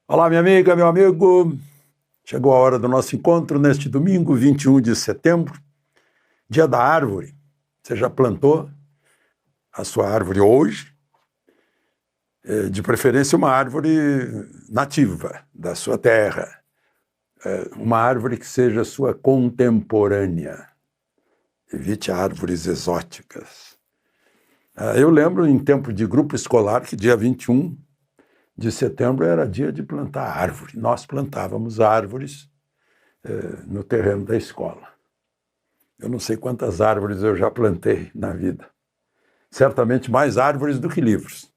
Olá, minha amiga, meu amigo. Chegou a hora do nosso encontro neste domingo, 21 de setembro, dia da árvore. Você já plantou a sua árvore hoje? De preferência, uma árvore nativa da sua terra. Uma árvore que seja sua contemporânea. Evite árvores exóticas. Eu lembro, em tempo de grupo escolar, que dia 21 de setembro era dia de plantar árvore. Nós plantávamos árvores no terreno da escola. Eu não sei quantas árvores eu já plantei na vida. Certamente mais árvores do que livros.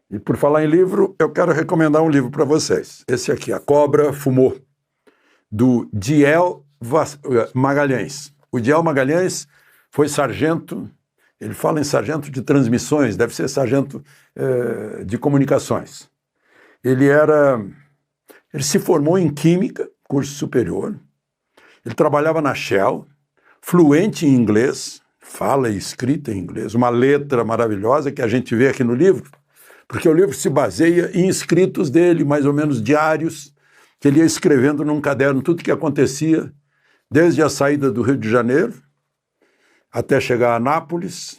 E por falar em livro, eu quero recomendar um livro para vocês. Esse aqui, A Cobra Fumou, do Diel Magalhães. O Diel Magalhães foi sargento, ele fala em sargento de transmissões, deve ser sargento de comunicações. Ele se formou em Química, curso superior. Ele trabalhava na Shell, fluente em inglês, fala e escrita em inglês, uma letra maravilhosa que a gente vê aqui no livro, porque o livro se baseia em escritos dele, mais ou menos diários, que ele ia escrevendo num caderno tudo o que acontecia, desde a saída do Rio de Janeiro até chegar a Nápoles,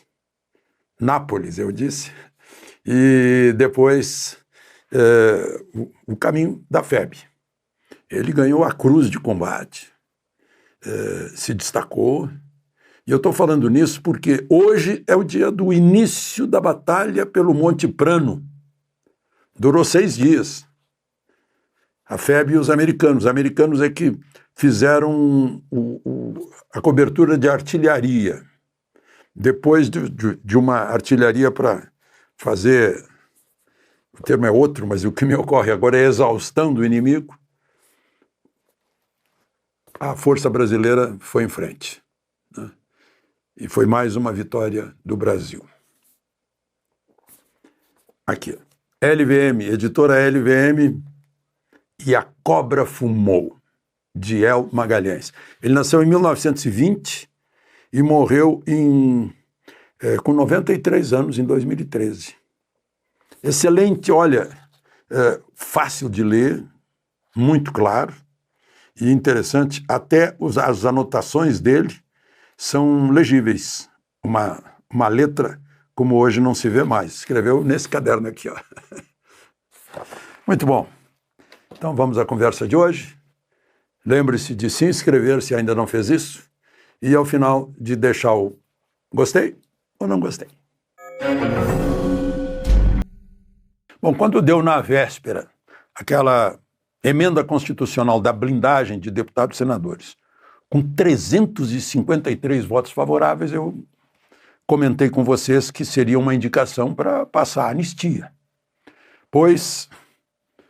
eu disse, e depois o caminho da FEB. Ele ganhou a Cruz de Combate, se destacou. E eu estou falando nisso porque hoje é o dia do início da batalha pelo Monte Prano. Durou 6 dias. A FEB e os americanos. Os americanos é que fizeram a cobertura de artilharia. Depois de uma artilharia para fazer, o termo é outro, mas o que me ocorre agora é exaustão do inimigo, a força brasileira foi em frente. Né? E foi mais uma vitória do Brasil. Aqui, LVM, editora LVM e A Cobra Fumou, de El Magalhães. Ele nasceu em 1920 e morreu com 93 anos, em 2013. Excelente, olha, fácil de ler, muito claro e interessante. Até as anotações dele são legíveis. Uma letra como hoje não se vê mais. Escreveu nesse caderno aqui, ó. Muito bom. Então vamos à conversa de hoje. Lembre-se de se inscrever se ainda não fez isso. E ao final de deixar o gostei ou não gostei. Bom, quando deu na véspera aquela emenda constitucional da blindagem de deputados e senadores, com 353 votos favoráveis, eu comentei com vocês que seria uma indicação para passar a anistia. Pois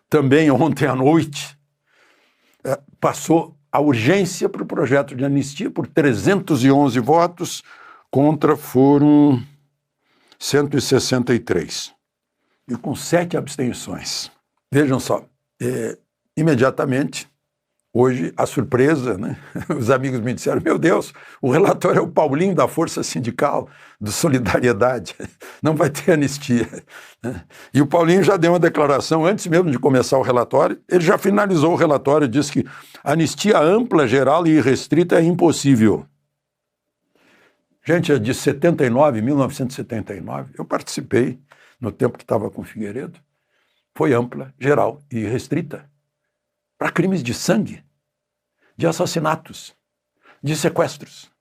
também ontem à noite passou a urgência para o projeto de anistia por 311 votos, contra foram 163. E com 7 abstenções. Vejam só, imediatamente, hoje, a surpresa, né? Os amigos me disseram, meu Deus, o relator é o Paulinho da Força Sindical, do Solidariedade, não vai ter anistia. E o Paulinho já deu uma declaração, antes mesmo de começar o relatório, ele já finalizou o relatório, disse que anistia ampla, geral e irrestrita é impossível. Gente, é de 1979, eu participei no tempo que estava com o Figueiredo, foi ampla, geral e restrita para crimes de sangue, de assassinatos, de sequestros,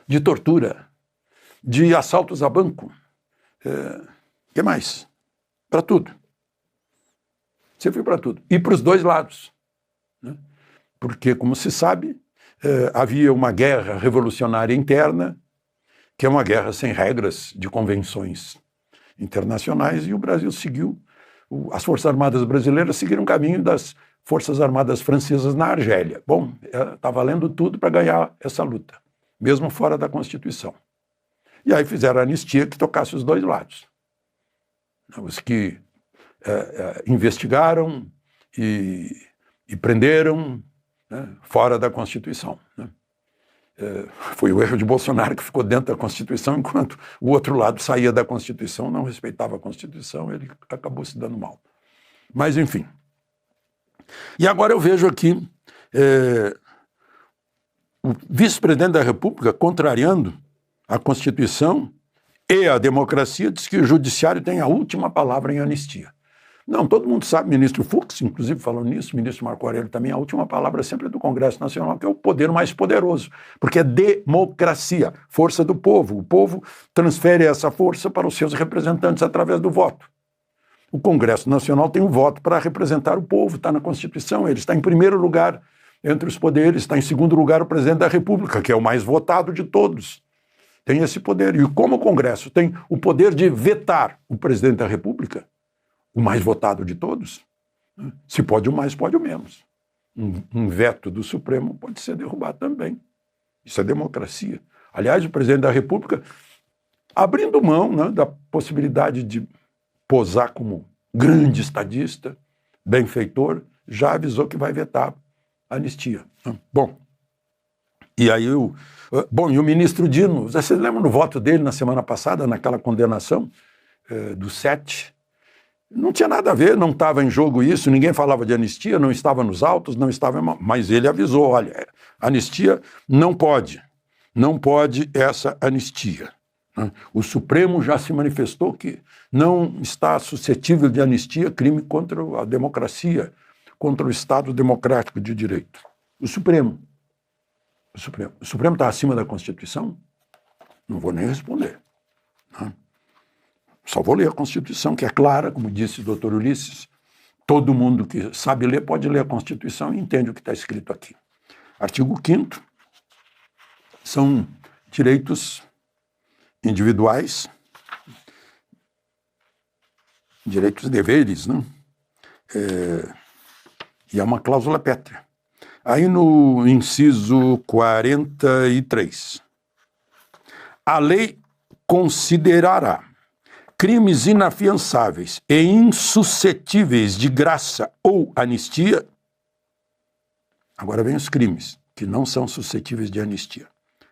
de tortura, de assaltos a banco. Que mais? Para tudo. Serviu para tudo. E para os dois lados. Né? Porque, como se sabe, havia uma guerra revolucionária interna, que é uma guerra sem regras de convenções internacionais, e o Brasil seguiu, as Forças Armadas brasileiras seguiram o caminho das Forças Armadas francesas na Argélia. Bom, está valendo tudo para ganhar essa luta, mesmo fora da Constituição. E aí fizeram a anistia que tocasse os dois lados. Os que investigaram e prenderam, né, fora da Constituição. Né? Foi o erro de Bolsonaro, que ficou dentro da Constituição, enquanto o outro lado saía da Constituição, não respeitava a Constituição, ele acabou se dando mal. Mas, enfim. E agora eu vejo aqui o vice-presidente da República contrariando a Constituição e a democracia, diz que o judiciário tem a última palavra em anistia. Não, todo mundo sabe, ministro Fux, inclusive falou nisso, ministro Marco Aurélio também, a última palavra é sempre do Congresso Nacional, que é o poder mais poderoso, porque é democracia, força do povo. O povo transfere essa força para os seus representantes através do voto. O Congresso Nacional tem um voto para representar o povo, está na Constituição, ele está em primeiro lugar entre os poderes, está em segundo lugar o presidente da República, que é o mais votado de todos. Tem esse poder. E como o Congresso tem o poder de vetar o presidente da República, o mais votado de todos, se pode o mais, pode o menos. Um veto do Supremo pode ser derrubado também. Isso é democracia. Aliás, o presidente da República, abrindo mão, né, da possibilidade de posar como grande estadista, benfeitor, já avisou que vai vetar a anistia. Bom, e aí e o ministro Dino, vocês lembram do voto dele na semana passada, naquela condenação do 7? Não tinha nada a ver, não estava em jogo isso, ninguém falava de anistia, não estava nos autos, não estava, mas ele avisou, olha, anistia não pode essa anistia. O Supremo já se manifestou que não está suscetível de anistia crime contra a democracia, contra o Estado democrático de direito. O Supremo está acima da Constituição? Não vou nem responder. Né? Só vou ler a Constituição, que é clara, como disse o doutor Ulisses. Todo mundo que sabe ler pode ler a Constituição e entende o que está escrito aqui. Artigo 5º são direitos individuais, direitos e deveres, né? E é uma cláusula pétrea. Aí no inciso 43, a lei considerará crimes inafiançáveis e insuscetíveis de graça ou anistia. Agora vem os crimes que não são suscetíveis de anistia.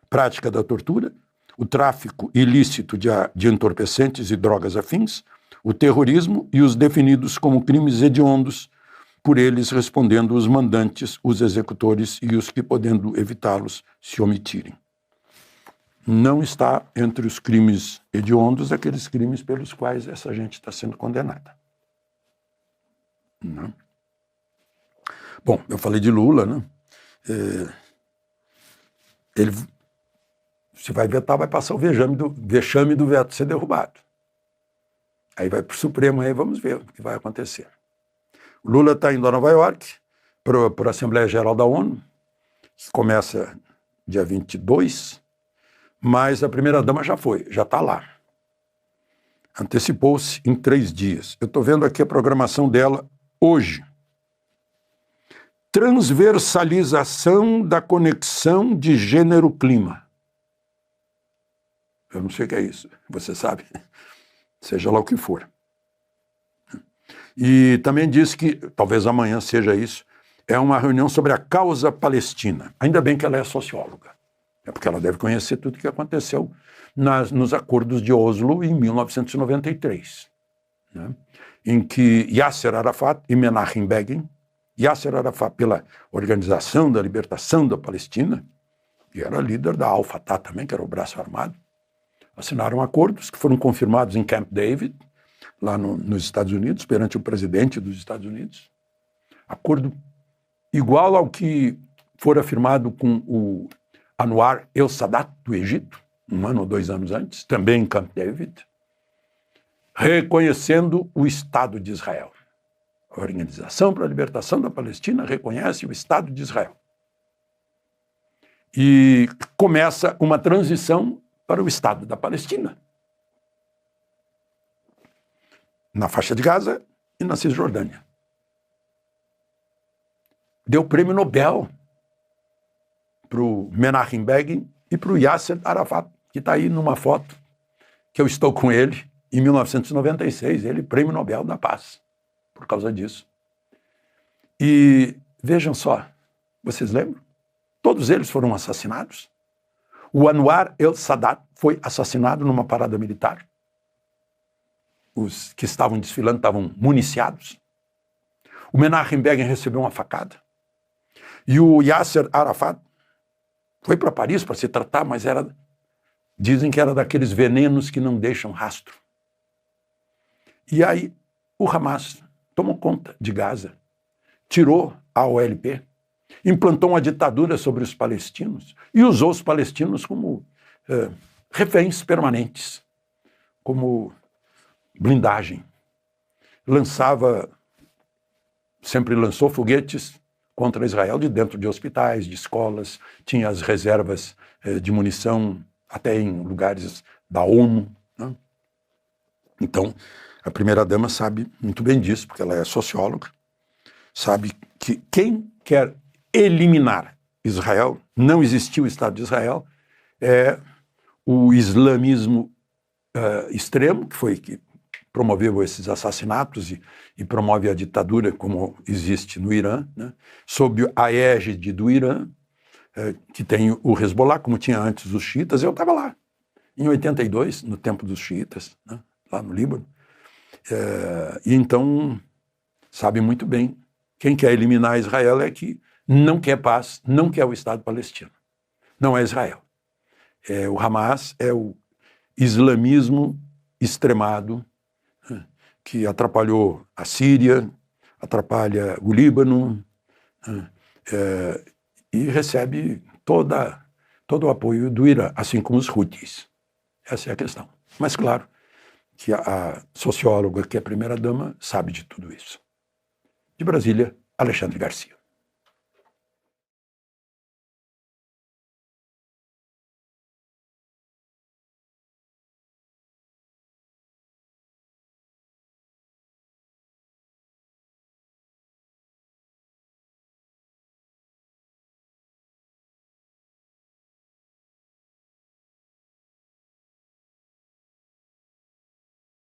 Prática da tortura, o tráfico ilícito de entorpecentes e drogas afins, o terrorismo e os definidos como crimes hediondos, por eles respondendo os mandantes, os executores e os que, podendo evitá-los, se omitirem. Não está entre os crimes hediondos aqueles crimes pelos quais essa gente está sendo condenada. Não. Bom, eu falei de Lula, né? Ele, se vai vetar, vai passar o vexame do veto ser derrubado. Aí vai para o Supremo, aí vamos ver o que vai acontecer. O Lula está indo a Nova York para a Assembleia Geral da ONU, que começa dia 22, mas a primeira-dama já está lá. Antecipou-se em 3 dias. Eu estou vendo aqui a programação dela hoje. Transversalização da conexão de gênero-clima. Eu não sei o que é isso, você sabe? Seja lá o que for. E também disse que, talvez amanhã seja isso, é uma reunião sobre a causa palestina. Ainda bem que ela é socióloga. É porque ela deve conhecer tudo o que aconteceu nos acordos de Oslo em 1993, né? Em que Yasser Arafat e Menachem Begin, Yasser Arafat pela Organização da Libertação da Palestina, e era líder da Al-Fatah também, que era o braço armado, assinaram acordos que foram confirmados em Camp David, lá nos Estados Unidos, perante o presidente dos Estados Unidos. Acordo igual ao que fora firmado com o Anwar el-Sadat, do Egito, 1 ano ou 2 anos antes, também em Camp David, reconhecendo o Estado de Israel. A Organização para a Libertação da Palestina reconhece o Estado de Israel. E começa uma transição para o Estado da Palestina, na faixa de Gaza e na Cisjordânia. Deu prêmio Nobel para o Menachem Begin e para o Yasser Arafat, que está aí numa foto que eu estou com ele em 1996, ele prêmio Nobel da Paz, por causa disso. E vejam só, vocês lembram? Todos eles foram assassinados. O Anwar el-Sadat foi assassinado numa parada militar. Os que estavam desfilando estavam municiados. O Menachem Begin recebeu uma facada. E o Yasser Arafat foi para Paris para se tratar, mas dizem que era daqueles venenos que não deixam rastro. E aí o Hamas tomou conta de Gaza, tirou a OLP, implantou uma ditadura sobre os palestinos e usou os palestinos como reféns permanentes, como blindagem. Sempre lançou foguetes contra Israel de dentro de hospitais, de escolas, tinha as reservas de munição até em lugares da ONU, né? Então, a primeira-dama sabe muito bem disso, porque ela é socióloga, sabe que quem quer eliminar Israel, não existiu o Estado de Israel, é o islamismo extremo, que promoveu esses assassinatos e promove a ditadura como existe no Irã, né? Sob a égide do Irã, que tem o Hezbollah, como tinha antes os xiitas. Eu estava lá, em 82, no tempo dos xiitas, né? Lá no Líbano. E então, sabe muito bem, quem quer eliminar Israel é que não quer paz, não quer o Estado palestino. Não é Israel. O Hamas é o islamismo extremado, que atrapalhou a Síria, atrapalha o Líbano, e recebe todo o apoio do Irã, assim como os Houthis. Essa é a questão. Mas, claro, que a socióloga, que é a primeira-dama, sabe de tudo isso. De Brasília, Alexandre Garcia.